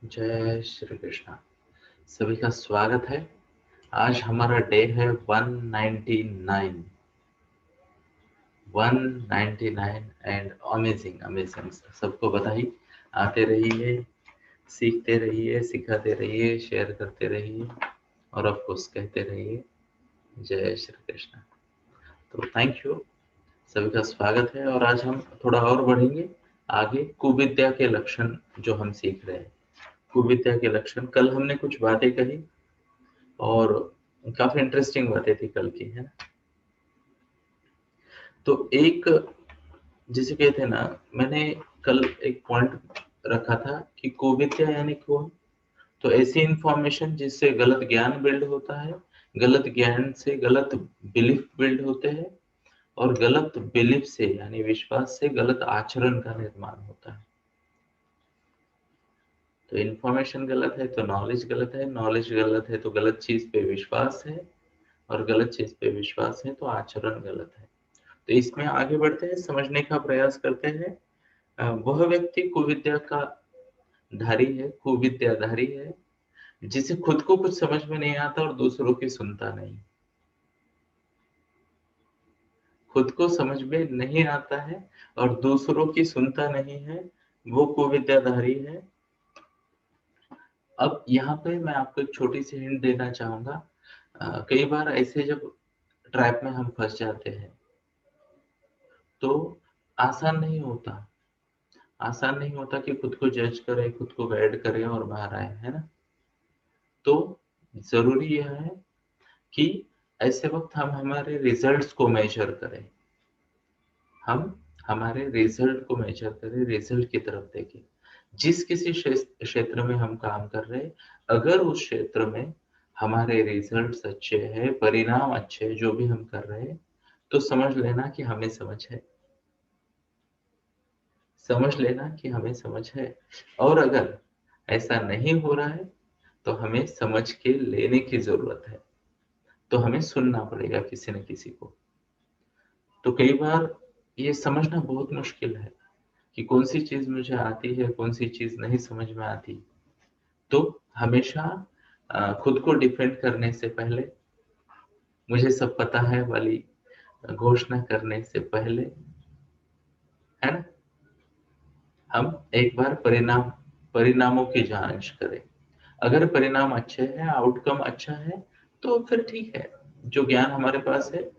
जय श्री कृष्णा। सभी का स्वागत है। आज हमारा डे है 199 एंड अमेजिंग अमेजिंग। सबको बधाई। आते रहिए, सीखते रहिए, सिखाते रहिए, शेयर करते रहिए और ऑफ कोर्स कहते रहिए जय श्री कृष्णा। तो थैंक यू, सभी का स्वागत है। और आज हम थोड़ा और बढ़ेंगे आगे। कुविद्या के लक्षण जो हम सीख रहे हैं, कुविद्या के लक्षण। कल हमने कुछ बातें कही और काफी इंटरेस्टिंग बातें थी कल की, है ना। तो एक, जिसे कहते हैं ना, मैंने कल एक पॉइंट रखा था कि कुविद्या यानी कौन। तो ऐसी इंफॉर्मेशन जिससे गलत ज्ञान बिल्ड होता है, गलत ज्ञान से गलत बिलीफ बिल्ड होते हैं और गलत बिलीफ से यानी विश्वास से गलत आचरण का निर्माण होता है। तो इंफॉर्मेशन गलत है तो नॉलेज गलत है, नॉलेज गलत है तो गलत चीज पे विश्वास है और गलत चीज पे विश्वास है तो आचरण गलत है। तो इसमें आगे बढ़ते हैं, समझने का प्रयास करते हैं। वह व्यक्ति कुविद्या का धारी है, कुविद्याधारी है, जिसे खुद को कुछ समझ में नहीं आता और दूसरों की सुनता नहीं। खुद को समझ में नहीं आता है और दूसरों की सुनता नहीं है, वो कुविद्याधारी है। अब यहाँ पे मैं आपको एक छोटी सी हिंट देना चाहूंगा। कई बार ऐसे जब ट्रैप में हम फंस जाते हैं तो आसान नहीं होता, आसान नहीं होता कि खुद को जज करे, खुद को गाइड करे और बाहर आए, है ना। तो जरूरी यह है कि ऐसे वक्त हम हमारे रिजल्ट्स को मेजर करें, हम हमारे रिजल्ट को मेजर करें, रिजल्ट की तरफ देखें। जिस किसी क्षेत्र में हम काम कर रहे हैं, अगर उस क्षेत्र में हमारे रिजल्ट्स अच्छे हैं, परिणाम अच्छे हैं, जो भी हम कर रहे हैं, तो समझ लेना कि हमें समझ है, समझ लेना कि हमें समझ है। और अगर ऐसा नहीं हो रहा है तो हमें समझ के लेने की जरूरत है, तो हमें सुनना पड़ेगा किसी न किसी को। तो कई बार ये समझना बहुत मुश्किल है कि कौन सी चीज मुझे आती है, कौन सी चीज नहीं समझ में आती। तो हमेशा खुद को डिफेंड करने से पहले, मुझे सब पता है वाली घोषणा करने से पहले, है ना, हम एक बार परिणामों की जांच करें। अगर परिणाम अच्छे हैं, आउटकम अच्छा है, तो फिर ठीक है। जो ज्ञान हमारे पास है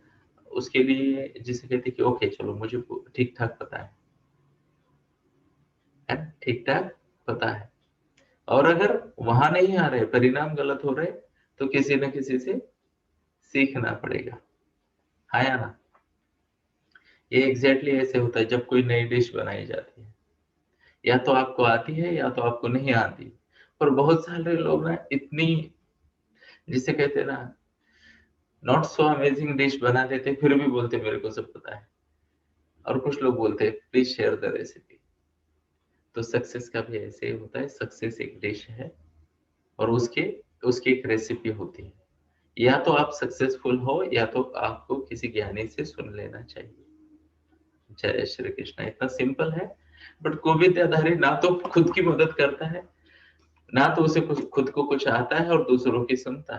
उसके लिए, जिसे कहते हैं कि ओके चलो मुझे ठीक ठाक पता है ना, ठीक ठाक पता है। और अगर वहां नहीं आ रहे, परिणाम गलत हो रहे, तो किसी न किसी से सीखना पड़ेगा, हाँ या ना। ये एग्जैक्टली ऐसे होता है जब कोई नई डिश बनाई जाती है, या तो आपको आती है या तो आपको नहीं आती। पर बहुत सारे लोग ना इतनी, जिसे कहते हैं ना, नॉट सो अमेजिंग डिश बना देते, फिर भी बोलते मेरे को सब पता है। और कुछ लोग बोलते हैं प्लीज शेयर द रेसिपी। तो सक्सेस का भी ऐसे ही होता है। सक्सेस एक डिश है और उसके उसकी एक रेसिपी होती है। या तो आप सक्सेसफुल हो या तो आपको किसी ज्ञानी से सुन लेना चाहिए। जय श्री कृष्ण। इतना सिंपल है। बट कुविद्याधारी ना तो खुद की मदद करता है, ना तो उसे खुद को कुछ आता है और दूसरों की सुनता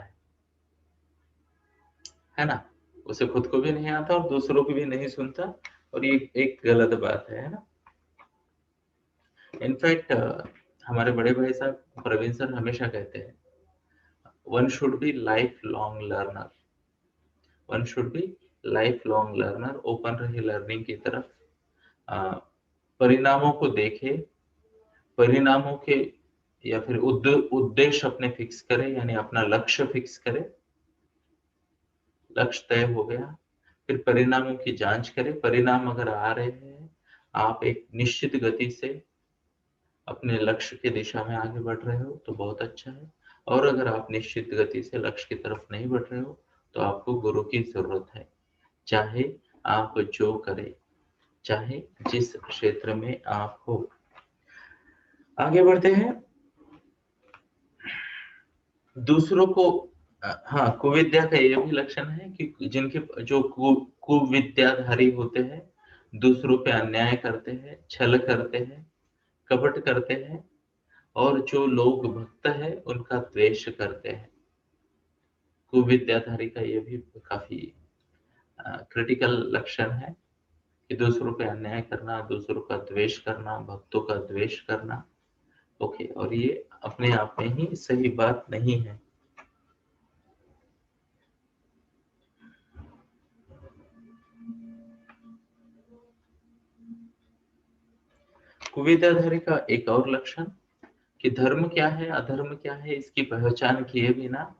है ना। उसे खुद को भी नहीं आता और दूसरों को भी नहीं सुनता, और ये एक गलत बात है ना। इनफैक्ट हमारे बड़े भाई साहब प्रवीण सर हमेशा कहते हैं, one should be life long learner, one should be life long learner. Open रहे लर्निंग की तरफ। अ, परिणामों को देखे, परिणामों के, या फिर उद्देश्य अपने फिक्स करे, यानी अपना लक्ष्य फिक्स करे। लक्ष्य तय हो गया, फिर परिणामों की जांच करें। परिणाम अगर आ रहे हैं, आप एक निश्चित गति से अपने लक्ष्य की दिशा में आगे बढ़ रहे हो तो बहुत अच्छा है। और अगर आप निश्चित गति से लक्ष्य की तरफ नहीं बढ़ रहे हो तो आपको गुरु की जरूरत है। चाहे आप जो करें, चाहे जिस क्षेत्र में आप हो। आगे बढ़ते हैं। दूसरों को, हाँ, कुविद्या का ये भी लक्षण है कि जिनके जो कुविद्याधारी होते हैं, दूसरों पे अन्याय करते हैं, छल करते हैं, कपट करते हैं और जो लोग भक्त है उनका द्वेष करते हैं। कुविद्याधारी का ये भी काफी क्रिटिकल लक्षण है कि दूसरों पे अन्याय करना, दूसरों का द्वेष करना, भक्तों का द्वेष करना। ओके, और ये अपने आप में ही सही बात नहीं है। कुविद्याधारी का एक और लक्षण कि धर्म क्या है अधर्म क्या है इसकी पहचान किए बिना,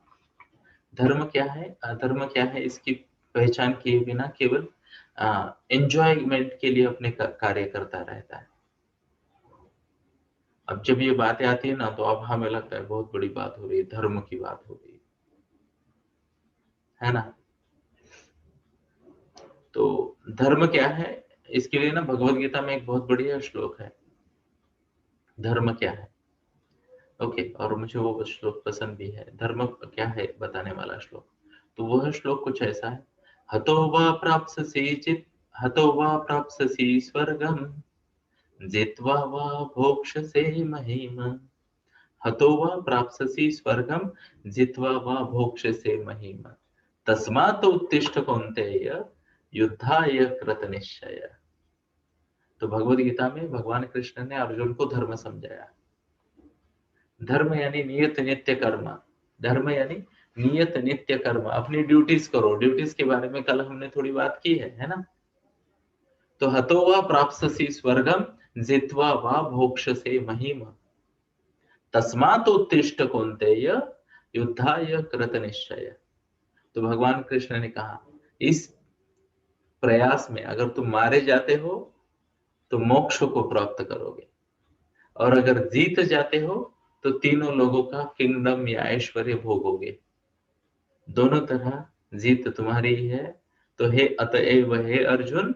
धर्म क्या है अधर्म क्या है इसकी पहचान किए बिना केवल एंजॉयमेंट के लिए अपने कार्य करता रहता है। अब जब ये बातें आती है ना तो अब हमें लगता है बहुत बड़ी बात हो रही है, धर्म की बात हो रही है ना। तो धर्म क्या है इसके लिए ना भगवत गीता में एक बहुत बढ़िया श्लोक है, धर्म क्या है। ओके, और मुझे वो श्लोक पसंद भी है, धर्म क्या है बताने वाला श्लोक। तो वह श्लोक कुछ ऐसा है, हतो वा प्राप्स्यसि चित् हतो वा प्राप्स्यसि स्वर्गम जित्वा वा भोक्ष्यसे महीम। हतो वा प्राप्स्यसि स्वर्गम जित्वा वा भोक्ष्यसे महीम। तस्मात् उत्तिष्ठ कौन्तेय युद्धाय कृतनिश्चय। तो भगवत गीता में भगवान कृष्ण ने अर्जुन को धर्म समझाया। धर्म यानी नियत नित्य कर्म, धर्म यानी नियत नित्य कर्म, अपनी ड्यूटीज करो। ड्यूटीज के बारे में कल हमने थोड़ी बात की है ना। तो हतो वा प्राप्स्यसि स्वर्गम जित्वा वा भोक्ष्यसे महीम। तस्मात् उत्तिष्ठ कौन्तेय युद्धाय कृतनिश्चय। तो भगवान कृष्ण ने कहा इस प्रयास में अगर तुम मारे जाते हो तो मोक्ष को प्राप्त करोगे, और अगर जीत जाते हो तो तीनों लोगों का किंगडम या ऐश्वर्य भोगोगे। दोनों तरह जीत तुम्हारी ही है। तो हे अतएव हे अर्जुन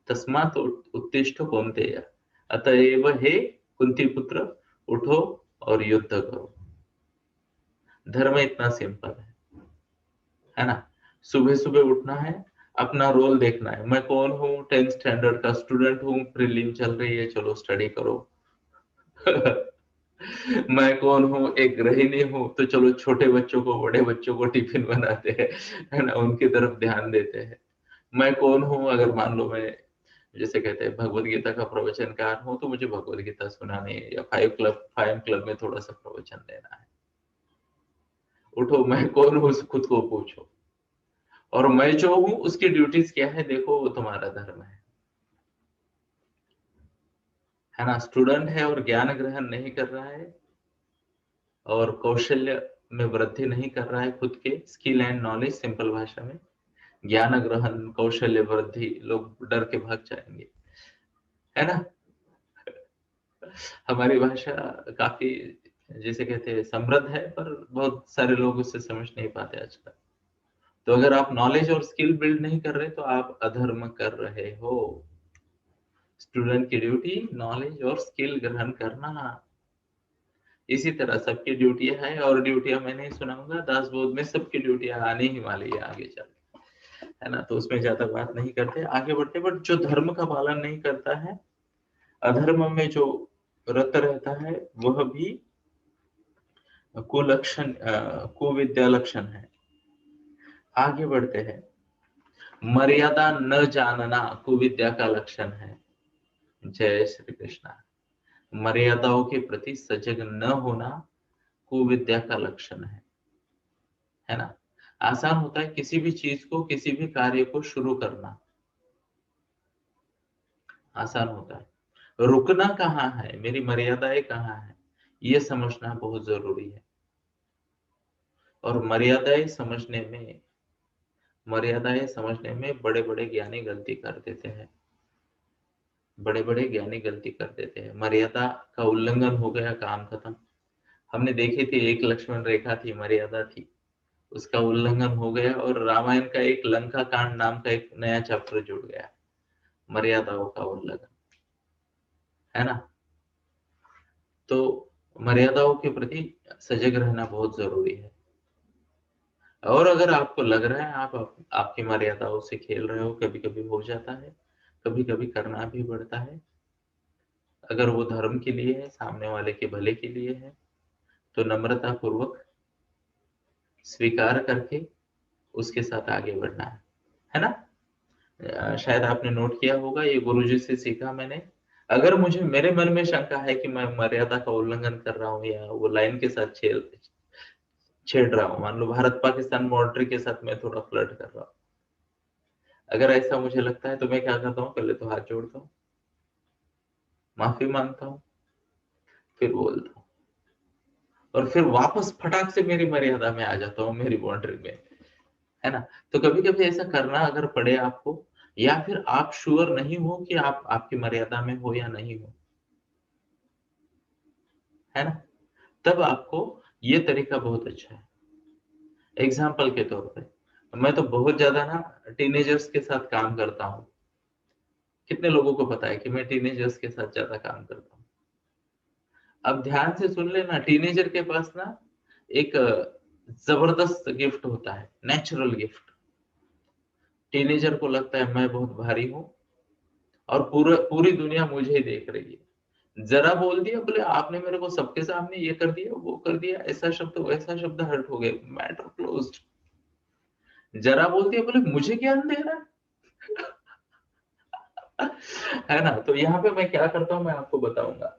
तस्मात् उत्तिष्ठ कौन्तेय, अतएव हे कुंती पुत्र उठो और युद्ध करो। धर्म इतना सिंपल है ना। सुबह सुबह उठना है, अपना रोल देखना है, मैं कौन हूँ, 10th स्टैंडर्ड का स्टूडेंट हूँ, प्रीलिम चल रही है, चलो स्टडी करो। मैं कौन हूँ, एक गृहिणी हूँ, तो चलो छोटे बच्चों को बड़े बच्चों को टिफिन बनाते हैं, है ना, उनकी तरफ ध्यान देते हैं। मैं कौन हूँ, अगर मान लो मैं जैसे कहते हैं भगवत गीता का प्रवचनकार हूँ तो मुझे भगवत गीता सुनानी है, या फाइव क्लब में थोड़ा सा प्रवचन देना है। उठो, मैं कौन हूँ खुद को पूछो, और मैं जो हूँ उसकी ड्यूटीज क्या है देखो, वो तुम्हारा धर्म है ना। स्टूडेंट है और ज्ञान ग्रहण नहीं कर रहा है और कौशल्य में वृद्धि नहीं कर रहा है, खुद के स्किल एंड नॉलेज, सिंपल भाषा में ज्ञान ग्रहण कौशल्य वृद्धि, लोग डर के भाग जाएंगे, है ना। हमारी भाषा काफी जैसे कहते हैं समृद्ध है, पर बहुत सारे लोग उससे समझ नहीं पाते आजकल। तो अगर आप नॉलेज और स्किल बिल्ड नहीं कर रहे तो आप अधर्म कर रहे हो। स्टूडेंट की ड्यूटी नॉलेज और स्किल ग्रहण करना। इसी तरह सबकी ड्यूटियां है, और ड्यूटियां मैं नहीं सुनाऊंगा, दास बोध में सबकी ड्यूटियां आने ही वाली है आगे चल, है ना। तो उसमें ज्यादा बात नहीं करते, आगे बढ़ते। बट जो धर्म का पालन नहीं करता है, अधर्म में जो रत रहता है, वह भी कुलक्षण कुविद्या लक्षण है। आगे बढ़ते हैं, मर्यादा न जानना कुविद्या का लक्षण है। जय श्री कृष्णा। मर्यादाओं के प्रति सजग न होना कुविद्या का लक्षण है ना। आसान होता है किसी भी चीज को, किसी भी कार्य को शुरू करना आसान होता है, रुकना कहाँ है, मेरी मर्यादाएं कहाँ है, ये समझना बहुत जरूरी है। और मर्यादाएं समझने में बड़े बड़े ज्ञानी गलती कर देते हैं, बड़े बड़े ज्ञानी गलती कर देते हैं। मर्यादा का उल्लंघन हो गया, काम खत्म। हमने देखी थी एक लक्ष्मण रेखा थी, मर्यादा थी, उसका उल्लंघन हो गया, और रामायण का एक लंका कांड नाम का एक नया चैप्टर जुड़ गया, मर्यादाओं का उल्लंघन, है ना। तो मर्यादाओं के प्रति सजग रहना बहुत जरूरी है। और अगर आपको लग रहा है आपकी मर्यादाओं से खेल रहे हो, कभी कभी हो जाता है, कभी कभी करना भी पड़ता है, अगर वो धर्म के लिए है, सामने वाले के भले के लिए है, तो नम्रता पूर्वक स्वीकार करके उसके साथ आगे बढ़ना है ना। शायद आपने नोट किया होगा, ये गुरुजी से सीखा मैंने। अगर मुझे मेरे मन में शंका है कि मैं मर्यादा का उल्लंघन कर रहा हूँ या वो लाइन के साथ छेड़ रहा हूँ, मान लो भारत पाकिस्तान बाउंड्री के साथ मैं थोड़ा फ्लर्ट कर रहा हूँ, अगर ऐसा मुझे लगता है तो मैं क्या करता हूँ, पहले तो हाथ जोड़ता हूँ, माफी मांगता हूँ, फिर बोलता हूँ, और फिर वापस फटाक से मेरी मर्यादा में आ जाता हूँ, मेरी बाउंड्री में, है ना। तो कभी कभी ऐसा करना अगर पड़े आपको, या फिर आप श्योर नहीं हो कि आप आपकी मर्यादा में हो या नहीं हो, है ना, तब आपको ये तरीका बहुत अच्छा है। एग्जाम्पल के तौर पे, मैं तो बहुत ज्यादा ना टीनेजर्स के साथ काम करता हूँ। कितने लोगों को पता है कि मैं टीनेजर्स के साथ ज्यादा काम करता हूँ। अब ध्यान से सुन लेना, टीनेजर के पास ना एक जबरदस्त गिफ्ट होता है, नेचुरल गिफ्ट। टीनेजर को लगता है मैं बहुत भारी हूं और पूरी दुनिया मुझे ही देख रही है। जरा बोल दिया, बोले आपने मेरे को सबके सामने ये कर दिया, वो कर दिया, ऐसा शब्द वैसा शब्द, हर्ट हो गए, मैटर क्लोज्ड। जरा बोल दिया, बोले मुझे ज्ञान दे रहा है ना। तो यहाँ पे मैं क्या करता हूँ, मैं आपको बताऊंगा।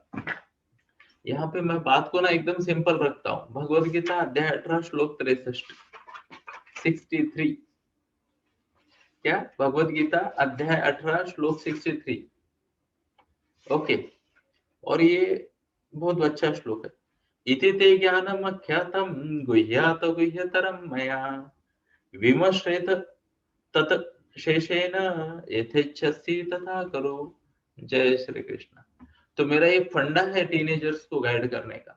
यहाँ पे मैं बात को ना एकदम सिंपल रखता हूँ। भगवद गीता अध्याय 18 श्लोक 63, 63। क्या? भगवद गीता अध्याय 18 श्लोक 63। ओके। और ये बहुत अच्छा श्लोक है। इति ते ज्ञानम अख्यातम गुह्यात गुह्यतरम मया विमर्शेत तत शेषेन यथेच्छसि तथा करो। जय श्री कृष्ण। तो मेरा ये फंडा है टीनेजर्स को गाइड करने का।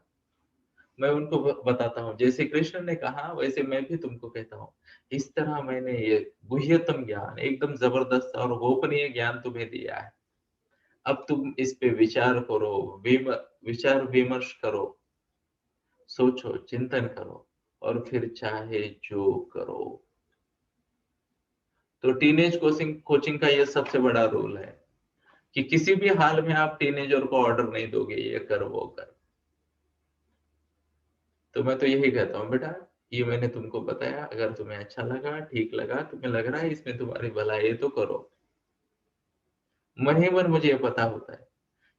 मैं उनको बताता हूँ, जैसे कृष्ण ने कहा वैसे मैं भी तुमको कहता हूँ। इस तरह मैंने ये गुह्यतम ज्ञान, एकदम जबरदस्त और गोपनीय ज्ञान तुम्हें दिया है। अब तुम इस पे विचार करो, विचार विमर्श करो, सोचो, चिंतन करो, और फिर चाहे जो करो। तो टीनेज कोचिंग कोचिंग का ये सबसे बड़ा रोल है कि किसी भी हाल में आप टीनेजर को ऑर्डर नहीं दोगे ये कर वो कर। तो मैं तो यही कहता हूँ, बेटा ये मैंने तुमको बताया, अगर तुम्हें अच्छा लगा, ठीक लगा, तुम्हें लग रहा है इसमें तुम्हारी भलाई है तो करो। मन ही मन मुझे ये पता होता है,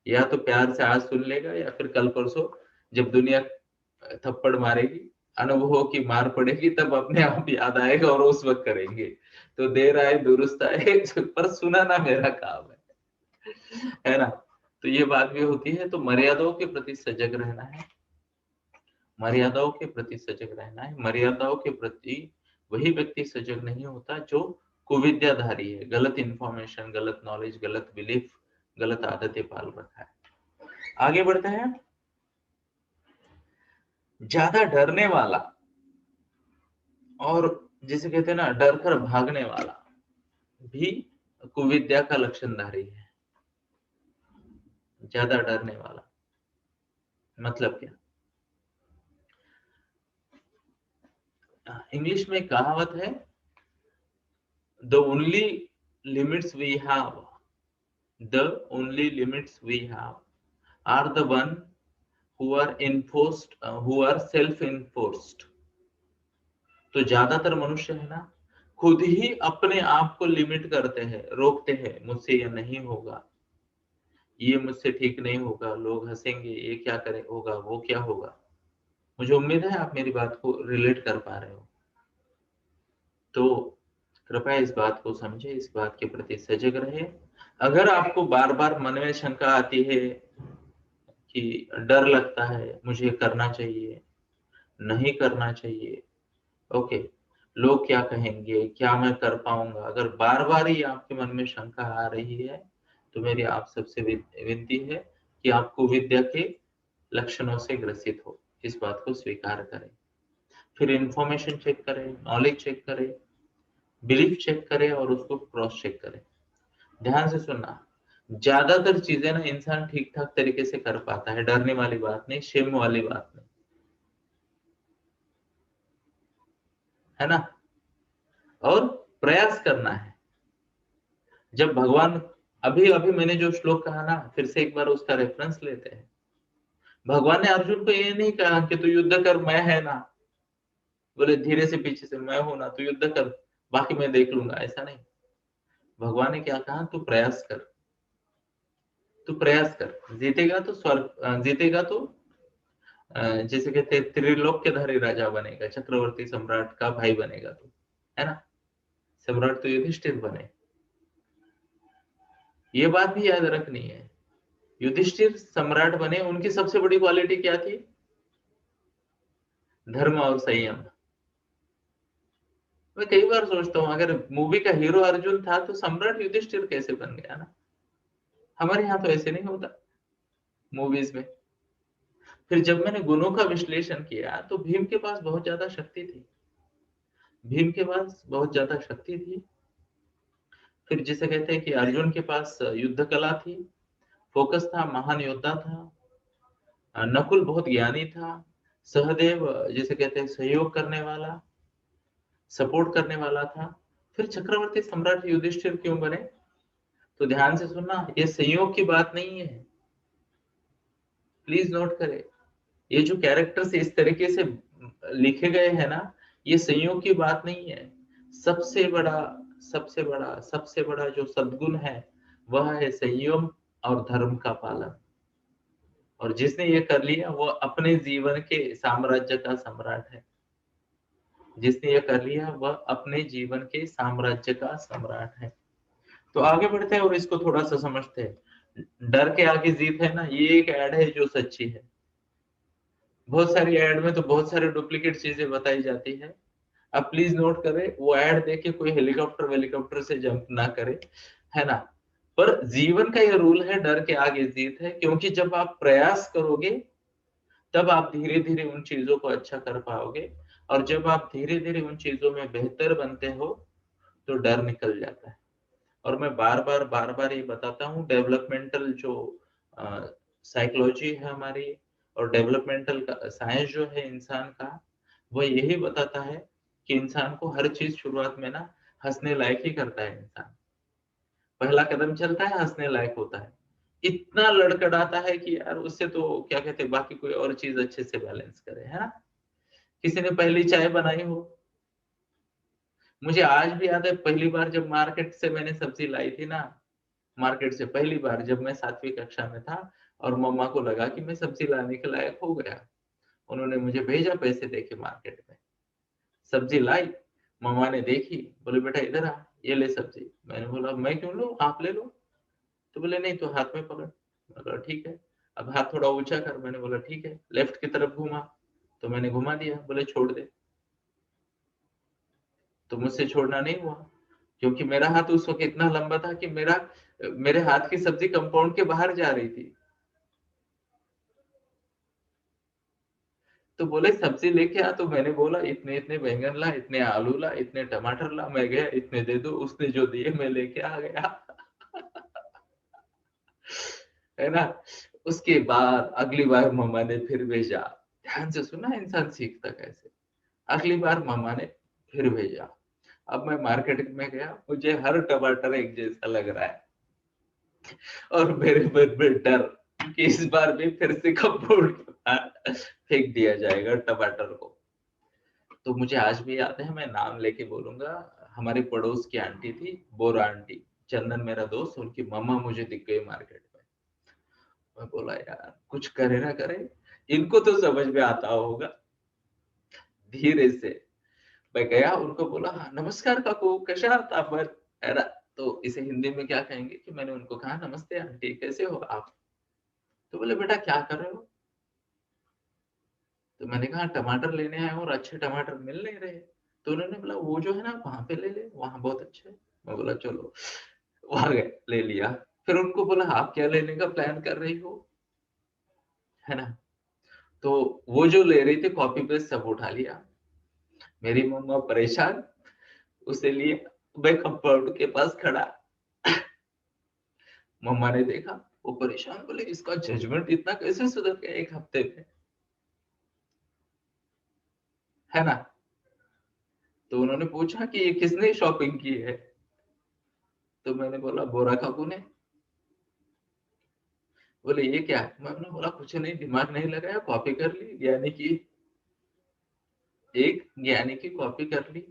या तो प्यार से आज सुन लेगा, या फिर कल परसों जब दुनिया थप्पड़ मारेगी, अनुभवों की मार पड़ेगी, तब अपने आप याद आएगा और उस वक्त करेंगे। तो देर आए दुरुस्त आए पर सुनाना मेरा काम है ना। तो ये बात भी होती है। तो मर्यादाओं के प्रति सजग रहना है, मर्यादाओं के प्रति सजग रहना है। मर्यादाओं के प्रति वही व्यक्ति सजग नहीं होता जो कुविद्याधारी है, गलत इंफॉर्मेशन, गलत नॉलेज, गलत बिलीफ, गलत आदतें पाल रखा है। आगे बढ़ते हैं। ज्यादा डरने वाला और जिसे कहते हैं ना डर कर भागने वाला भी कुविद्या का लक्षणधारी है। ज्यादा डरने वाला मतलब क्या? इंग्लिश में कहावत है, the only limits we have, the only limits we have are the one who are enforced, who are self enforced। तो ज्यादातर मनुष्य है ना, खुद ही अपने आप को लिमिट करते हैं, रोकते हैं, मुझसे ये नहीं होगा, ये मुझसे ठीक नहीं होगा, लोग हंसेंगे, ये क्या करे होगा, वो क्या होगा। मुझे उम्मीद है आप मेरी बात को रिलेट कर पा रहे हो। तो कृपया इस बात को समझे, इस बात के प्रति सजग रहे। अगर आपको बार बार मन में शंका आती है कि डर लगता है, मुझे करना चाहिए, नहीं करना चाहिए, ओके, लोग क्या कहेंगे, क्या मैं कर पाऊंगा, अगर बार बार ही आपके मन में शंका आ रही है, तो मेरी आप सबसे विनती है कि आपको विद्या के लक्षणों से ग्रसित हो, इस बात को स्वीकार करें। फिर इंफॉर्मेशन चेक करें, नॉलेज चेक करें, बिलीफ चेक करें और उसको क्रॉस चेक करें। ध्यान से सुनना, ज्यादातर चीजें ना इंसान ठीक ठाक तरीके से कर पाता है, डरने वाली बात नहीं, शेम वाली बात नहीं, है ना। और प्रयास करना है। जब भगवान अभी अभी मैंने जो श्लोक कहा ना, फिर से एक बार उसका रेफरेंस लेते हैं। भगवान ने अर्जुन को ये नहीं कहा कि तू युद्ध कर, मैं है ना, बोले धीरे से पीछे से, मैं हूं ना, तू युद्ध कर, बाकी मैं देख लूंगा, ऐसा नहीं। भगवान ने क्या कहा, तू प्रयास कर, तू प्रयास कर, जीतेगा तो स्वर्ग, जीतेगा तो जैसे कहते हैं त्रिलोक्यधारी राजा बनेगा, चक्रवर्ती सम्राट का भाई बनेगा तू, है ना। सम्राट तो युधिष्ठिर बने, ये बात भी याद रखनी है। युधिष्ठिर सम्राट बने, उनकी सबसे बड़ी क्वालिटी क्या थी, धर्म और संयम। मैं कई बार सोचता हूँ, अगर मूवी का हीरो अर्जुन था तो सम्राट युधिष्ठिर कैसे बन गया ना। हमारे यहाँ तो ऐसे नहीं होता मूवीज में। फिर जब मैंने गुणों का विश्लेषण किया तो भीम के पास बहुत ज्यादा शक्ति थी, भीम के पास बहुत ज्यादा शक्ति थी। फिर जिसे कहते हैं कि अर्जुन के पास युद्ध कला थी, फोकस था, महान योद्धा था। नकुल बहुत ज्ञानी था, सहदेव जिसे कहते हैं सहयोग करने वाला, सपोर्ट करने वाला था। फिर चक्रवर्ती सम्राट युधिष्ठिर क्यों बने, तो ध्यान से सुनना, ये संयोग की बात नहीं है, प्लीज नोट करें। ये जो कैरेक्टर्स इस तरीके से लिखे गए हैं ना, ये संयोग की बात नहीं है। सबसे बड़ा, सबसे बड़ा जो सद्गुण है वह है संयम और धर्म का पालन। और जिसने ये कर लिया वो अपने जीवन के साम्राज्य का सम्राट है। जिसने ये कर लिया वह अपने जीवन के साम्राज्य का सम्राट है। तो आगे बढ़ते हैं और इसको थोड़ा सा समझते हैं। डर के आगे जीत है ना, ये एक ऐड है जो सच्ची है। बहुत सारी ऐड में तो बहुत सारे डुप्लीकेट चीजें बताई जाती है। अब प्लीज नोट करें, वो ऐड देख के कोई हेलीकॉप्टर वेलीकॉप्टर से जंप ना करे, है ना। पर जीवन का ये रूल है, डर के आगे जीत है, क्योंकि जब आप प्रयास करोगे तब आप धीरे धीरे उन चीजों को अच्छा कर पाओगे। और जब आप धीरे धीरे उन चीजों में बेहतर बनते हो तो डर निकल जाता है। और मैं बार बार ये बताता हूँ, डेवलपमेंटल जो साइकोलॉजी है हमारी, और डेवलपमेंटल साइंस जो है इंसान का, वो यही बताता है कि इंसान को हर चीज शुरुआत में ना हंसने लायक ही करता है। इंसान पहला कदम चलता है, हंसने लायक होता है, इतना लड़खड़ाता है कि यार उससे तो क्या कहते हैं, बाकी कोई और चीज अच्छे से बैलेंस करे, है ना। किसी ने पहली चाय बनाई हो, मुझे आज भी याद है पहली बार जब मार्केट से मैंने सब्जी लाई थी ना, मार्केट से पहली बार जब मैं 7वीं कक्षा में था, और मम्मा को लगा कि मैं सब्जी लाने के लायक हो गया, उन्होंने मुझे भेजा पैसे देके मार्केट में, सब्जी लाई। मम्मा ने देखी, बोले बेटा इधर आ, ये ले सब्जी। मैंने बोला मैं क्यों लूं, आप ले लो। तो बोले नहीं, तो हाथ में पकड़। बोला ठीक है। अब हाथ थोड़ा ऊंचा कर, मैंने बोला ठीक है। लेफ्ट की तरफ घुमा, तो मैंने घुमा दिया। बोले छोड़ दे, तो मुझसे छोड़ना नहीं हुआ, क्योंकि मेरा हाथ उस वक्त इतना लंबा था कि मेरे हाथ की सब्जी कंपाउंड के बाहर जा रही थी। तो बोले सब्जी लेके आ, तो मैंने बोला इतने इतने बैंगन ला, इतने आलू ला, इतने टमाटर ला। मैं गया, इतने दे दो, उसने जो दिए मैं लेके आ गया। है ना। उसके बाद अगली बार मम्मा ने फिर भेजा। ध्यान से सुना, इंसान सीखता कैसे। अगली बार मम्मा ने फिर भेजा। अब मैं मार्केट में गया, मुझे हर टमाटर एक जैसा लग रहा है, और मेरे मन में डर कि इस बार भी फिर से कपूर फेंक दिया जाएगा टमाटर को। तो मुझे आज भी याद है, मैं नाम लेके बोलूंगा, हमारे पड़ोस की आंटी थी, बोरा आंटी। चंदन मेरा दोस्त, उनकी मम्मा मुझे दिख गई मार्केट में। मैं बोला यार कुछ करे ना करे, इनको तो समझ में आता होगा। धीरे से मैं गया, उनको बोला हाँ, नमस्कार काकू, कैसे आहात आपण, है ना। तो इसे हिंदी में क्या कहेंगे, कि मैंने उनको कहा नमस्ते आंटी, कैसे हो आप। तो बोले बेटा क्या कर रहे हो। तो मैंने कहा टमाटर लेने आए हूं, और अच्छे टमाटर मिल नहीं रहे। तो उन्होंने बोला वो जो है ना वहां पे ले ले, वहां बहुत अच्छे हैं। मैं बोला चलो, वहां गए, ले लिया। फिर उनको बोला आप क्या लेने का प्लान कर रही हो, है ना। तो वो जो ले रही थी कॉपी पेस्ट सब उठा लिया। मेरी मम्मा परेशान, उसे लिए मैं कंपाउंड के पास खड़ा। मम्मा ने देखा, वो परेशान, बोले इसका जजमेंट इतना कैसे सुधर गया एक हफ्ते में, है ना। तो उन्होंने पूछा कि ये किसने शॉपिंग की है। तो मैंने बोला बोरा काकू ने। बोले ये क्या है? मैंने बोला कुछ नहीं, दिमाग नहीं लगाया, कॉपी कर ली, ज्ञानी की, एक ज्ञानी की कॉपी कर ली।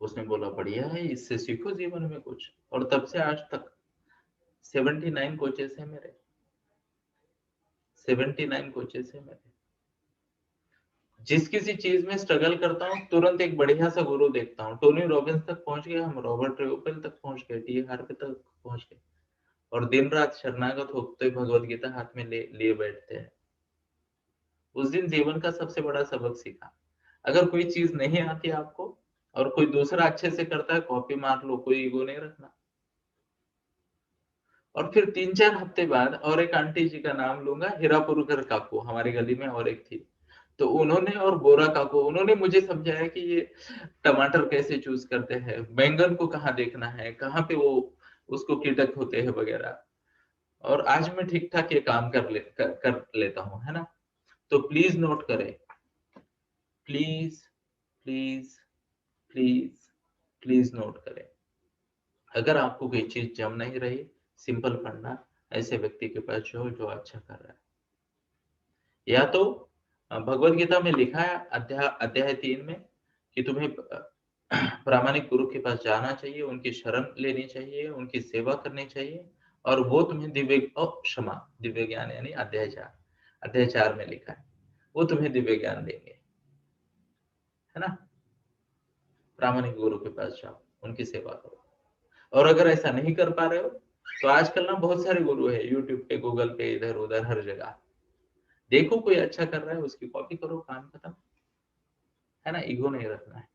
उसने बोला बढ़िया है, इससे सीखो जीवन में कुछ। और तब से आज तक 79 कोचेस है मेरे, 79 कोचेस है मेरे। जिस किसी चीज में स्ट्रगल करता हूँ तुरंत एक बढ़िया सा गुरु देखता हूँ। टोनी रॉबिन्स तक पहुंच गए हम, रॉबर्ट ट्रेवल तक पहुंच गए, टी हार्वे तक पहुंच गए, और दिन रात शरणागत होते भगवत गीता हाथ में लिए बैठते हैं। उस दिन जीवन का सबसे बड़ा सबक सीखा। अगर कोई चीज नहीं आती आपको और कोई दूसरा अच्छे से करता है, कॉपी मार लो, कोई ईगो नहीं रखना। और फिर 3-4 हफ्ते बाद और एक आंटी जी का नाम लूंगा, हीरापुरकर काकू, हमारी गली में और एक थी, तो उन्होंने, और बोरा काकू, उन्होंने मुझे समझाया कि ये टमाटर कैसे चूज करते हैं, बैंगन को कहाँ देखना है, कहाँ पे वो उसको कीटक होते हैं वगैरह। और आज मैं ठीक ठाक ये काम कर लेता हूँ, है ना। तो प्लीज नोट करें, please please please please note करें। अगर आपको कोई चीज जम नहीं रही, सिंपल पढ़ना, ऐसे व्यक्ति के पास जो जो अच्छा कर रहा है। या तो भगवत गीता में लिखा है अध्याय 3 में कि तुम्हें प्रामाणिक गुरु के पास जाना चाहिए, उनकी शरण लेनी चाहिए, उनकी सेवा करनी चाहिए, और वो तुम्हें दिव्य ज्ञान, यानी अध्याय 4 में लिखा है, वो तुम्हें दिव्य ज्ञान देंगे, है ना। प्रामाणिक गुरु के पास जाओ, उनकी सेवा करो। और अगर ऐसा नहीं कर पा रहे हो तो आजकल ना बहुत सारे गुरु है, यूट्यूब पे, गूगल पे, इधर उधर हर जगह। देखो कोई अच्छा कर रहा है, उसकी कॉपी करो, काम खत्म, है ना। ईगो नहीं रखना है,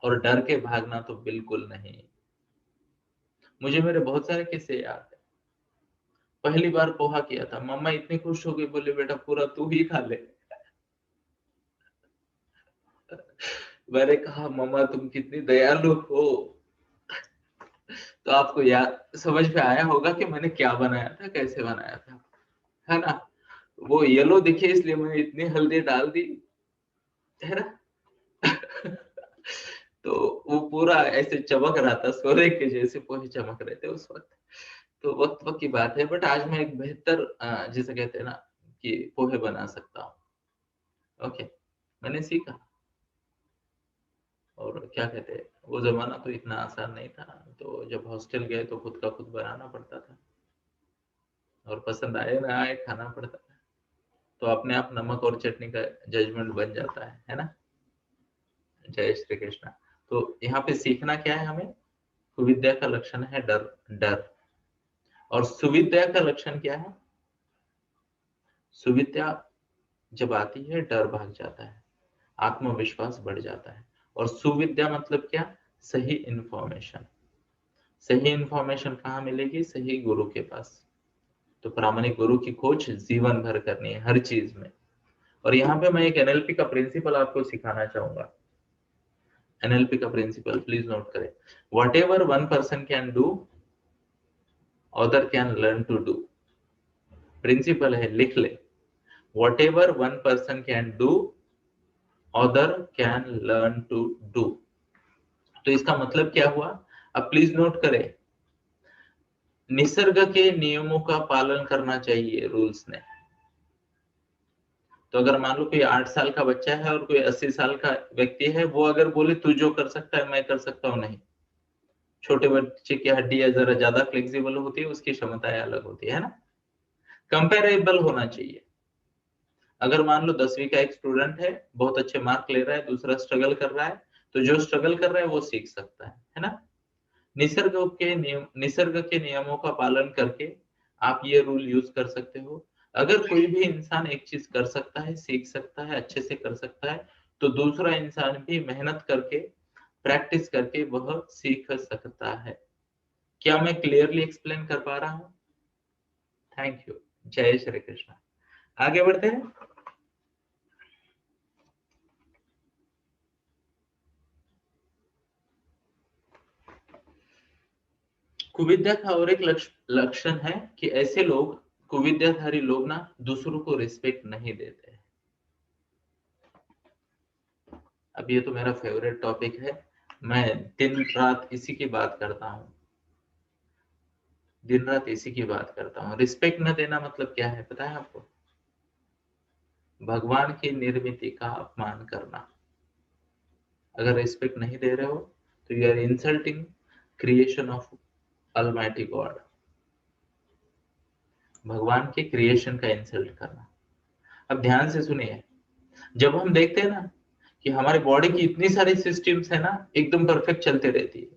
और डर के भागना तो बिल्कुल नहीं। मुझे मेरे बहुत सारे किस्से याद है। पहली बार पोहा किया था, मम्मा इतनी खुश हो गई, बोले बेटा पूरा तू ही खा ले। मैंने कहा मम्मा तुम कितनी दयालु हो। तो आपको याद समझ में आया होगा कि मैंने क्या बनाया था, कैसे बनाया था, है ना। वो येलो दिखे इसलिए मैंने इतनी हल्दी डाल दी, है ना। तो वो पूरा ऐसे चमक रहा था, सोने के जैसे पोहे चमक रहे थे उस वक्त। तो वक्त वक्त की बात है, बट आज मैं एक बेहतर जिसे कहते हैं ना कि पोहे बना सकता हूँ। ओके, मैंने सीखा। और क्या कहते हैं, वो जमाना तो इतना आसान नहीं था, तो जब हॉस्टल गए तो खुद का खुद बनाना पड़ता था, और पसंद आए ना आए खाना पड़ता था। तो अपने आप नमक और चटनी का जजमेंट बन जाता है ना। जय श्री कृष्ण। तो यहाँ पे सीखना क्या है हमें? कुविद्या का लक्षण है डर, डर। और सुविद्या का लक्षण क्या है? सुविद्या जब आती है डर भाग जाता है, आत्मविश्वास बढ़ जाता है। और सुविद्या मतलब क्या? सही इंफॉर्मेशन। सही इंफॉर्मेशन कहाँ मिलेगी? सही गुरु के पास। तो प्रामाणिक गुरु की खोज जीवन भर करनी है, हर चीज में। और यहाँ पे मैं एक एनएलपी का प्रिंसिपल आपको सिखाना चाहूंगा। एनएलपी का प्रिंसिपल प्लीज नोट करें। Whatever one person can do, other can learn to do. Principle है, लिख ले। Whatever one person can do, other can learn to do. तो इसका मतलब क्या हुआ? अब प्लीज नोट करें, निसर्ग के नियमों का पालन करना चाहिए, रूल्स ने। तो अगर मान लो कोई 8 साल का बच्चा है और कोई 80 साल का व्यक्ति है, वो अगर बोले तू जो कर सकता है मैं कर सकता हूँ, नहीं। छोटे बच्चे की हड्डियां जरा ज्यादा फ्लेक्सिबल होती है, उसकी क्षमताएं अलग होती है ना। कंपेरेबल होना चाहिए। अगर मान लो 10वीं का एक स्टूडेंट है, बहुत अच्छे मार्क ले रहा है, दूसरा स्ट्रगल कर रहा है, तो जो स्ट्रगल कर रहा है वो सीख सकता है ना। निसर्ग के नियमों का पालन करके आप ये रूल यूज कर सकते हो। अगर कोई भी इंसान एक चीज कर सकता है, सीख सकता है, अच्छे से कर सकता है, तो दूसरा इंसान भी मेहनत करके, प्रैक्टिस करके वह सीख सकता है। क्या मैं क्लियरली एक्सप्लेन कर पा रहा हूँ? Thank you. जय श्री कृष्ण। आगे बढ़ते हैं। कुविद्या का और एक लक्षण है कि ऐसे लोग, कुविद्याधारी लोग ना, दूसरों को रिस्पेक्ट नहीं देते। अब ये तो मेरा फेवरेट टॉपिक है, मैं दिन रात इसी की बात करता हूँ। दिन रात इसी की बात करता हूँ। रिस्पेक्ट न देना मतलब क्या है पता है आपको? भगवान की निर्मित का अपमान करना। अगर रिस्पेक्ट नहीं दे रहे हो तो you are insulting creation of almighty God. भगवान के क्रिएशन का इंसल्ट करना। अब ध्यान से सुनिए, जब हम देखते हैं ना कि हमारी बॉडी की इतनी सारी सिस्टम्स है ना, एकदम परफेक्ट चलते रहती है,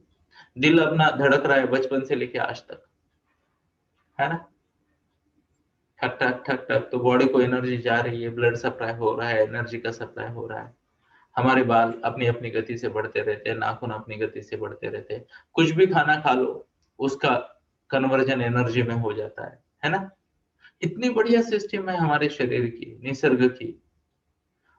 दिल अपना धड़क रहा है बचपन से लेके आज तक, है ना, ठक ठक ठक ठक, तो बॉडी को एनर्जी जा रही है, ब्लड सप्लाई हो रहा है, एनर्जी का सप्लाई हो रहा है। हमारे बाल अपनी अपनी गति से बढ़ते रहते हैं, नाखून अपनी गति से बढ़ते रहते हैं, कुछ भी खाना खा लो उसका कन्वर्जन एनर्जी में हो जाता है ना। इतनी बढ़िया सिस्टम है हमारे शरीर की, निसर्ग की।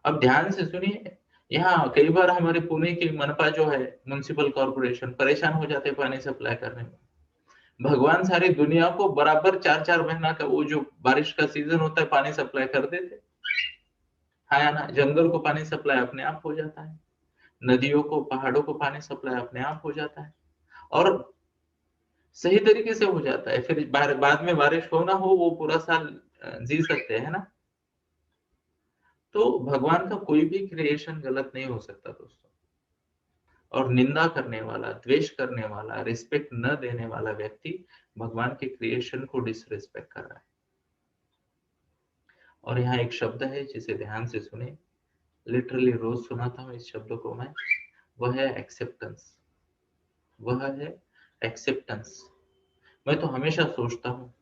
अब ध्यान से सुनिए, यहाँ कई बार हमारे पुणे की मनपा जो है, म्युनिसिपल कॉर्पोरेशन, परेशान हो जाते हैं पानी सप्लाई करने में। भगवान सारी दुनिया को बराबर 4-4 महीना का वो जो बारिश का सीजन होता है पानी सप्लाई कर देते, है ना। जंगल को पानी सप्लाई अपने आप हो जाता है, नदियों को, पहाड़ों को पानी सप्लाई अपने आप हो जाता है, और सही तरीके से हो जाता है। फिर बाद में बारिश हो ना हो, वो पूरा साल जी सकते हैं ना। तो भगवान का कोई भी क्रिएशन गलत नहीं हो सकता दोस्तों। और निंदा करने वाला, द्वेष करने वाला, रिस्पेक्ट न देने वाला व्यक्ति भगवान के क्रिएशन को डिसरिस्पेक्ट कर रहा है। और यहाँ एक शब्द है जिसे ध्यान से सुने, लिटरली रोज सुनाता हूँ इस शब्द को मैं, वह है एक्सेप्टेंस। वह है एक्सेप्टेंस। मैं तो हमेशा सोचता हूँ,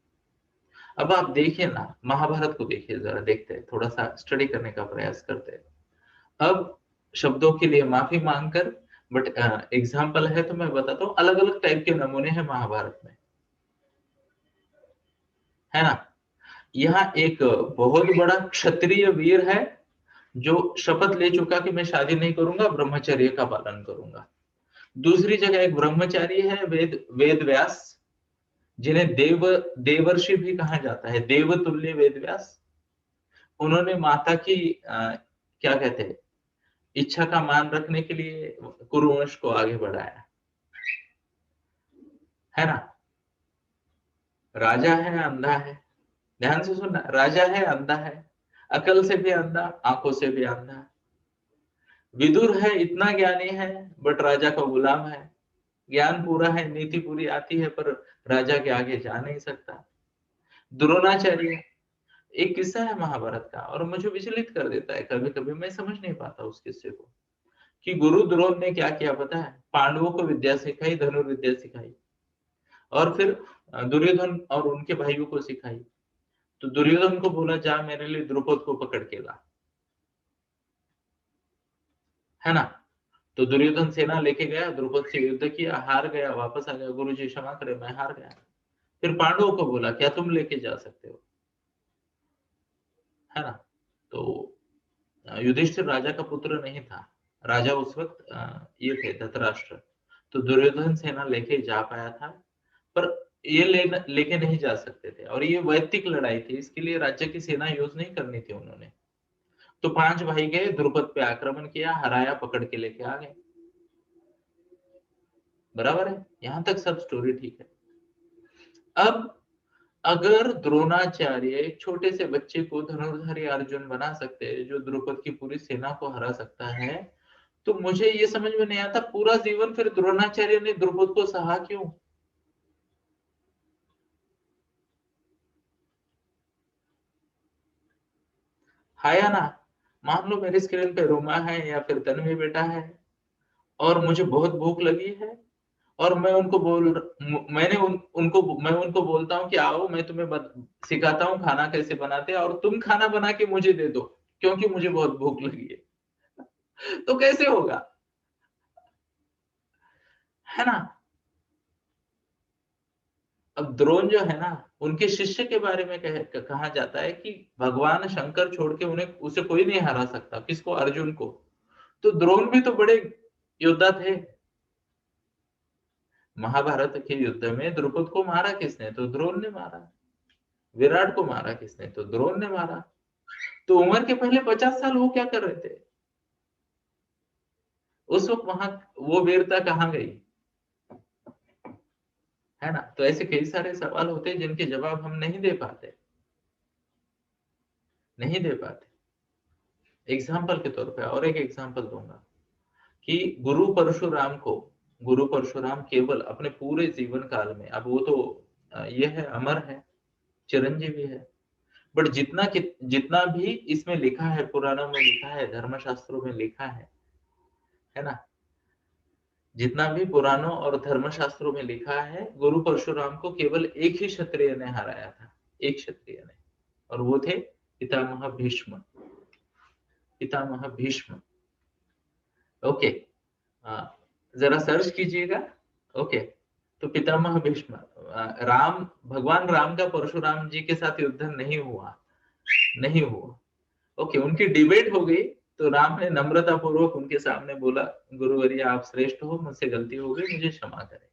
अब आप देखिए ना, महाभारत को देखिए, जरा देखते हैं, थोड़ा सा स्टडी करने का प्रयास करते हैं। अब शब्दों के लिए माफी मांगकर, बट एग्जाम्पल है तो मैं बताता हूँ, अलग अलग टाइप के नमूने हैं महाभारत में, है ना। यहाँ एक बहुत बड़ा क्षत्रिय वीर है जो शपथ ले चुका कि मैं शादी नहीं करूंगा, ब्रह्मचर्य का पालन करूंगा। दूसरी जगह एक ब्रह्मचारी है, वेद वेद व्यास, जिन्हें देवर्षि भी कहा जाता है, देवतुल्य वेद व्यास। उन्होंने माता की क्या कहते हैं, इच्छा का मान रखने के लिए कुरुवंश को आगे बढ़ाया, है ना। राजा है, अंधा है, ध्यान से सुनना, राजा है, अंधा है, अकल से भी अंधा, आंखों से भी अंधा। विदुर है, इतना ज्ञानी है, बट राजा का गुलाम है। ज्ञान पूरा है, नीति पूरी आती है, पर राजा के आगे जा नहीं सकता। द्रोणाचार्य, एक किस्सा है महाभारत का, और मुझे विचलित कर देता है कभी कभी, मैं समझ नहीं पाता उस किस्से को, कि गुरु द्रोण ने क्या किया पता है? पांडवों को विद्या सिखाई, धनुर्विद्या सिखाई, और फिर दुर्योधन और उनके भाइयों को सिखाई। तो दुर्योधन को बोला, जा मेरे लिए द्रुपद को पकड़ के ला, है ना। तो दुर्योधन सेना लेके गया, द्रुपद से युद्ध किया, हार गया, वापस आ गया, गुरु जी क्षमा करे, मैं हार गया। फिर पांडवों को बोला, क्या तुम लेके जा सकते हो, है ना। तो युधिष्ठिर राजा का पुत्र नहीं था, राजा उस वक्त ये थे धृतराष्ट्र। तो दुर्योधन सेना लेके जा पाया था, पर ये लेके नहीं जा सकते थे, और ये वैयक्तिक लड़ाई थी, इसके लिए राज्य की सेना यूज नहीं करनी थी उन्होंने। तो 5 भाई गए, द्रुपद पे आक्रमण किया, हराया, पकड़ के लेके आ गए। बराबर है, यहां तक सब स्टोरी ठीक है। अब अगर द्रोणाचार्य एक छोटे से बच्चे को धनुर्धारी अर्जुन बना सकते हैं, जो द्रुपद की पूरी सेना को हरा सकता है, तो मुझे ये समझ में नहीं आता पूरा जीवन फिर द्रोणाचार्य ने द्रुपद को सहा क्यों? हाँ या ना। मान लो मेरी स्क्रीन पे रोमा है या फिर तन्वी बेटा है, और मुझे बहुत भूख लगी है, और मैं उनको मैं उनको बोलता हूँ कि आओ मैं तुम्हें सिखाता हूँ खाना कैसे बनाते हैं, और तुम खाना बना के मुझे दे दो क्योंकि मुझे बहुत भूख लगी है। तो कैसे होगा, है ना। अब द्रोण जो है ना, उनके शिष्य के बारे में कहा जाता है कि भगवान शंकर छोड़ के उन्हें उसे कोई नहीं हरा सकता। किसको? अर्जुन को। तो द्रोण भी तो बड़े योद्धा थे। महाभारत के युद्ध में द्रुपद को मारा किसने? तो द्रोण ने मारा। विराट को मारा किसने? तो द्रोण ने मारा। तो उम्र के पहले 50 साल वो क्या कर रहे थे उस वक्त? वहां वो वीरता कहाँ गई, है ना। तो ऐसे कई सारे सवाल होते हैं जिनके जवाब हम नहीं दे पाते, नहीं दे पाते। एग्जाम्पल के तौर पे और एक एग्जाम्पल दूंगा कि गुरु परशुराम केवल अपने पूरे जीवन काल में, अब वो तो ये है, अमर है, चिरंजीवी है, बट जितना भी इसमें लिखा है, पुराणों में लिखा है, धर्मशास्त्रों में लिखा है ना, जितना भी पुराणों और धर्मशास्त्रों में लिखा है, गुरु परशुराम को केवल एक ही क्षत्रिय ने हराया था, एक क्षत्रिय ने, और वो थे पितामह भीष्म। पितामह भीष्म, ओके, जरा सर्च कीजिएगा। ओके, तो पितामह भीष्म, राम, भगवान राम का परशुराम जी के साथ युद्ध नहीं हुआ, नहीं हुआ। ओके, उनकी डिबेट हो गई, तो राम ने नम्रता पूर्वक उनके सामने बोला, गुरुवर्य आप श्रेष्ठ हो, मुझसे गलती हो गई, मुझे क्षमा करें।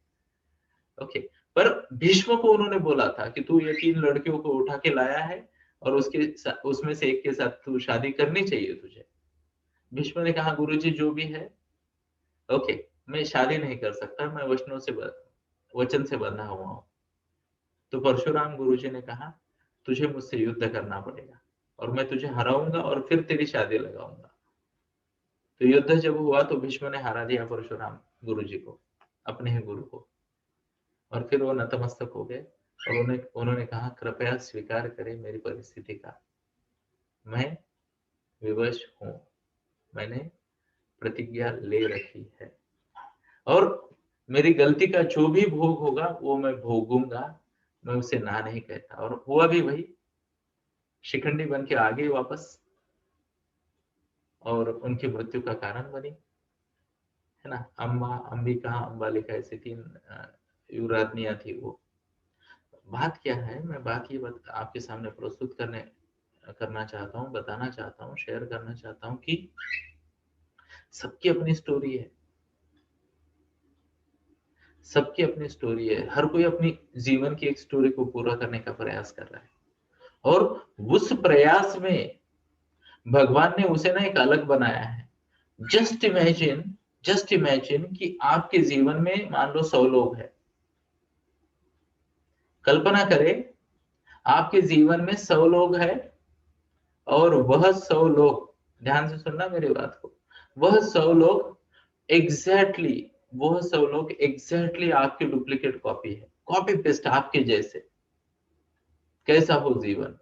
ओके, पर भीष्म को उन्होंने बोला था कि तू ये 3 लड़कियों को उठा के लाया है और उसमें से एक के साथ तू शादी करनी चाहिए तुझे। भीष्म ने कहा, गुरुजी जो भी है, ओके, मैं शादी नहीं कर सकता, मैं वचन से बंधा हुआ हूं। तो परशुराम गुरुजी ने कहा, तुझे मुझसे युद्ध करना पड़ेगा और मैं तुझे हराऊंगा और फिर तेरी शादी लगाऊंगा। तो युद्ध जब हुआ तो भीष्म ने हरा दिया परशुराम गुरुजी को, अपने ही गुरु को, और फिर वो नतमस्तक हो गए और उन्होंने कहा, कृपया स्वीकार करें मेरी परिस्थिति का, मैं विवश हूं, मैंने प्रतिज्ञा ले रखी है और मेरी गलती का जो भी भोग होगा वो मैं भोगूंगा, मैं उसे ना नहीं कहता। और हुआ भी वही, शिखंडी बन के आ गई वापस और उनकी मृत्यु का कारण बनी, है ना। अंबिका, अंबालिका, ऐसे 3 युवराज्ञियां थी वो। बात क्या है, मैं बात ये आपके सामने प्रस्तुत करना चाहता हूँ, बताना चाहता हूँ, शेयर करना चाहता हूँ कि सबकी अपनी स्टोरी है, सबकी अपनी स्टोरी है, हर कोई अपनी जीवन की एक स्टोरी को पूरा करने का प्रयास कर रहा है, और उस प्रयास में भगवान ने उसे ना एक अलग बनाया है। जस्ट इमेजिन, जस्ट इमेजिन कि आपके जीवन में मान लो 100 लोग हैं। कल्पना करें आपके जीवन में 100 लोग हैं और वह 100 लोग, ध्यान से सुनना मेरी बात को, वह 100 लोग एग्जैक्टली वह 100 लोग एग्जैक्टली आपकी डुप्लीकेट कॉपी है, कॉपी पेस्ट आपके जैसे। कैसा हो जीवन।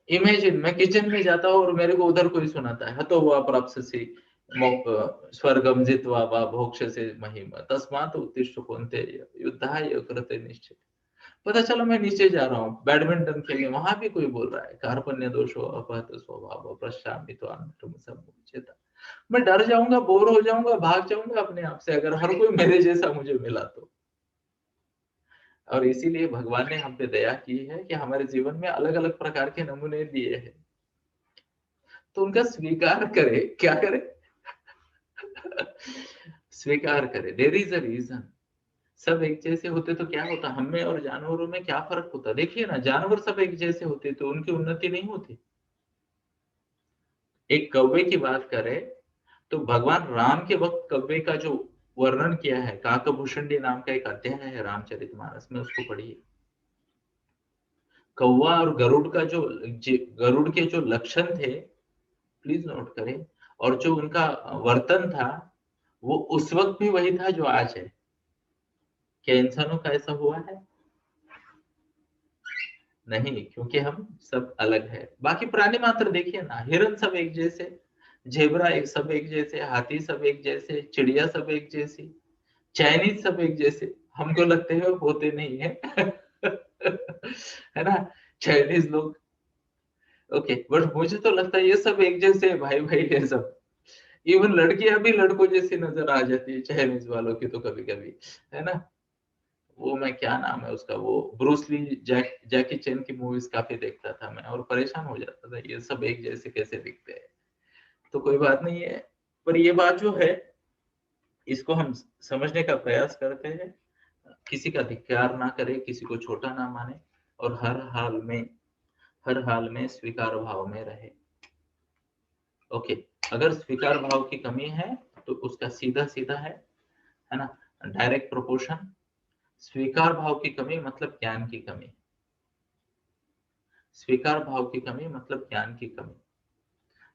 इमेजिन मैं किचन में जाता हूँ और मेरे को उधर कोई सुनाता है, हतो वा प्राप्स्यसि स्वर्गम जित्वा वा भोक्ष्यसे महिमा तस्मात् उत्तिष्ठ कौन्तेय युद्धाय कृते निश्चय। पता चला मैं नीचे जा रहा हूँ बैडमिंटन खेलने, वहां भी कोई बोल रहा है कार्पण्य दोषो अपहत स्वभाव पश्चामि त्वां समुच्यता। मैं डर जाऊंगा, बोर हो जाऊंगा, भाग जाऊंगा अपने आप से, अगर हर कोई मेरे जैसा मुझे मिला तो। और इसीलिए भगवान ने हम पे दया की है कि हमारे जीवन में अलग अलग प्रकार के नमूने दिए हैं, तो उनका स्वीकार करे। क्या करे? स्वीकार करे। There is a reason. सब एक जैसे होते तो क्या होता, हम में और जानवरों में क्या फर्क होता? देखिए ना, जानवर सब एक जैसे होते तो उनकी उन्नति नहीं होती। एक कौवे की बात करें तो भगवान राम के वक्त कौवे का जो वर्णन किया है, काकभूषणी नाम का एक अध्याय है रामचरितमानस में, उसको पढ़िए। कौवा और गरुड़ का गरुड़ के जो लक्षण थे, प्लीज नोट करें, और जो उनका वर्तन था, वो उस वक्त भी वही था जो आज है। क्या इंसानों का ऐसा हुआ है? नहीं, क्योंकि हम सब अलग है। बाकी प्राणी मात्र देखिए ना, हिरन सब एक जैसे, जेबरा एक सब एक जैसे, हाथी सब एक जैसे, चिड़िया सब एक जैसी, चाइनीज सब एक जैसे। हमको लगते हैं होते नहीं है। है ना, चाइनीज लोग। ओके, बट मुझे तो लगता है ये सब एक जैसे भाई भाई है सब। इवन लड़कियां भी लड़कों जैसी नजर आ जाती है चाइनीज वालों की तो कभी कभी, है ना। वो मैं क्या नाम है उसका, वो ब्रूस ली, जैकी चैन की मूवीज काफी देखता था मैं और परेशान हो जाता था, ये सब एक जैसे कैसे दिखते हैं। तो कोई बात नहीं है, पर ये बात जो है, इसको हम समझने का प्रयास करते हैं। किसी का धिक्कार ना करे, किसी को छोटा ना माने, और हर हाल में स्वीकार भाव में रहे। ओके, अगर स्वीकार भाव की कमी है तो उसका सीधा सीधा है ना, डायरेक्ट प्रोपोर्शन, स्वीकार भाव की कमी मतलब ज्ञान की कमी, स्वीकार भाव की कमी मतलब ज्ञान की कमी,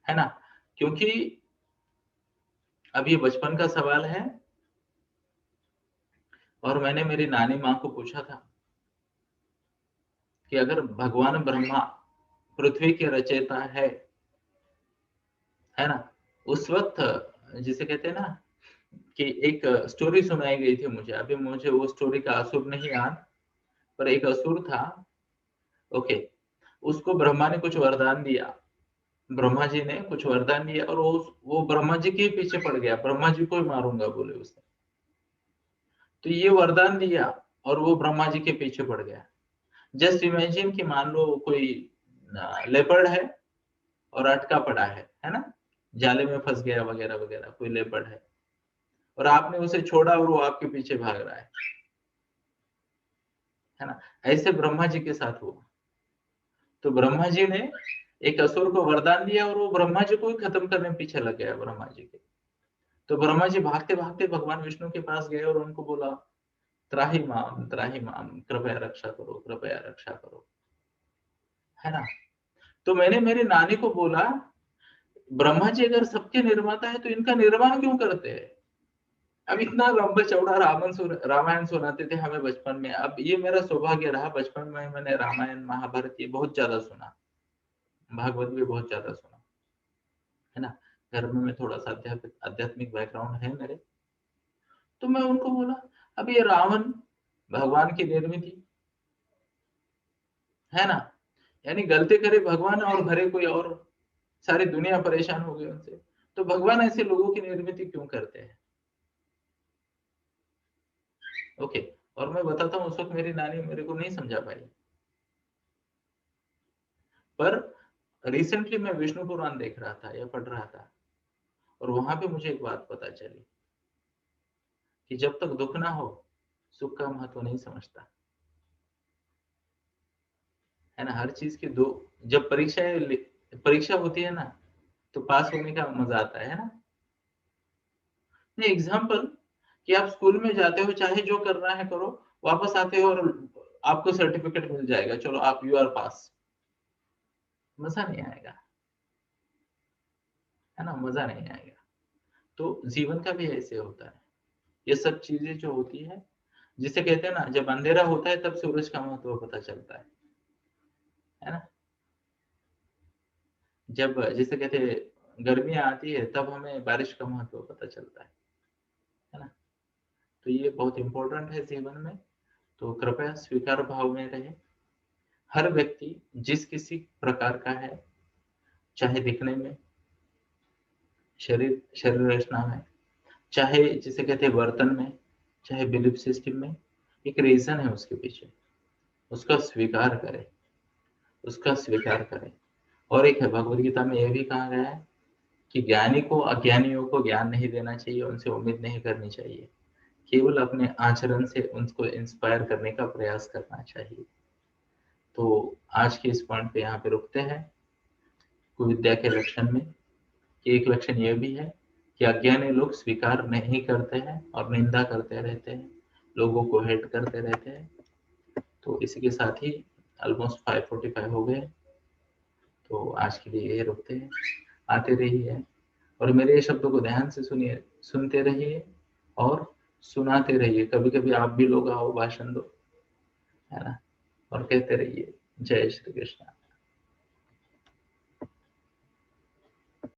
है ना। क्योंकि अब ये बचपन का सवाल है और मैंने मेरी नानी माँ को पूछा था कि अगर भगवान ब्रह्मा पृथ्वी के रचयिता है ना, उस वक्त जिसे कहते हैं ना कि एक स्टोरी सुनाई गई थी मुझे, अभी मुझे वो स्टोरी का असुर नहीं याद, पर एक असुर था, ओके, उसको ब्रह्मा ने कुछ वरदान दिया, ब्रह्मा जी ने कुछ वरदान दिया और वो ब्रह्मा जी के पीछे पड़ गया, ब्रह्मा जी को ही मारूंगा बोले उसने। तो ये वरदान दिया और वो ब्रह्मा जी के पीछे पड़ गया। जस्ट इमेजिन कि मान लो कोई लेपर्ड है और अटका पड़ा है ना, जाले में फंस गया वगैरह वगैरह, कोई लेपर्ड है और आपने उसे छोड़ा और वो आपके पीछे भाग रहा है ना। ऐसे ब्रह्मा जी के साथ हुआ। तो ब्रह्मा जी ने एक असुर को वरदान दिया और वो ब्रह्मा जी को ही खत्म करने पीछे लग गया ब्रह्मा जी के। तो ब्रह्मा जी भागते भागते भगवान विष्णु के पास गए और उनको बोला, त्राही माम, कृपया रक्षा करो, कृपया रक्षा करो, है ना। तो मैंने मेरी नानी को बोला, ब्रह्मा जी अगर सबके निर्माता है तो इनका निर्माण क्यों करते हैं। अब इतना लंबा चौड़ा रामायण सुनाते थे हमें बचपन में। अब ये मेरा सौभाग्य रहा, बचपन में मैंने रामायण महाभारत ये बहुत ज्यादा सुना, भागवत भी बहुत ज्यादा सुना, है ना। घर में मैं थोड़ा सा आध्यात्मिक बैकग्राउंड है मेरे। तो मैं उनको बोला, अब ये रावण भगवान की निर्मित है ना, यानी गलती करे भगवान और भरे कोई और, सारी दुनिया परेशान हो गई उनसे, तो भगवान ऐसे लोगों की निर्मित क्यों करते हैं। ओके, और मैं बताता हूँ उस वक्त मेरी नानी मेरे को नहीं समझा पाई, पर रिसेंटली मैं विष्णु पुराण देख रहा था या पढ़ रहा था और वहां पे मुझे एक बात पता चली कि जब तक दुख ना हो सुख का महत्व नहीं समझता, है ना। हर चीज की दो, जब परीक्षा होती है ना तो पास होने का मजा आता है ना। एग्जाम्पल कि आप स्कूल में जाते हो, चाहे जो करना है करो, वापस आते हो और आपको सर्टिफिकेट मिल जाएगा, चलो आप यू आर पास, मजा नहीं आएगा, है ना, मजा नहीं आएगा। तो जीवन का भी ऐसे होता है, ये सब चीजें जो होती है, जिसे कहते हैं ना जब अंधेरा होता है तब सूरज का महत्व पता चलता है ना। जब जिसे कहते हैं गर्मियां आती है तब हमें बारिश का महत्व पता चलता है ना। तो ये बहुत इंपॉर्टेंट है जीवन में। तो कृपया स्वीकार भाव में रहे। हर व्यक्ति जिस किसी प्रकार का है, चाहे दिखने में, शरीर रचना में, चाहे जिसे कहते हैं बर्तन में, चाहे बिलीफ सिस्टम में, एक रीजन है उसके पीछे, उसका स्वीकार करें, उसका स्वीकार करें। और एक है, भगवत गीता में यह भी कहा गया है कि ज्ञानी को अज्ञानियों को ज्ञान नहीं देना चाहिए, उनसे उम्मीद नहीं करनी चाहिए, केवल अपने आचरण से उनको इंस्पायर करने का प्रयास करना चाहिए। तो आज के इस पॉइंट पे यहाँ पे रुकते हैं कुविद्या के लक्षण में, कि एक लक्षण यह भी है कि अज्ञानी लोग स्वीकार नहीं करते हैं और निंदा करते रहते हैं, लोगों को हेट करते रहते हैं। तो इसी के साथ ही ऑलमोस्ट 5:45 हो गए, तो आज के लिए यही रुकते हैं। आते रहिए और मेरे ये शब्दों को ध्यान से सुनिए, सुनते रहिए और सुनाते रहिए। कभी कभी आप भी लोग आओ भाषण दो, है ना, और कहते रहिए। जय श्री कृष्ण।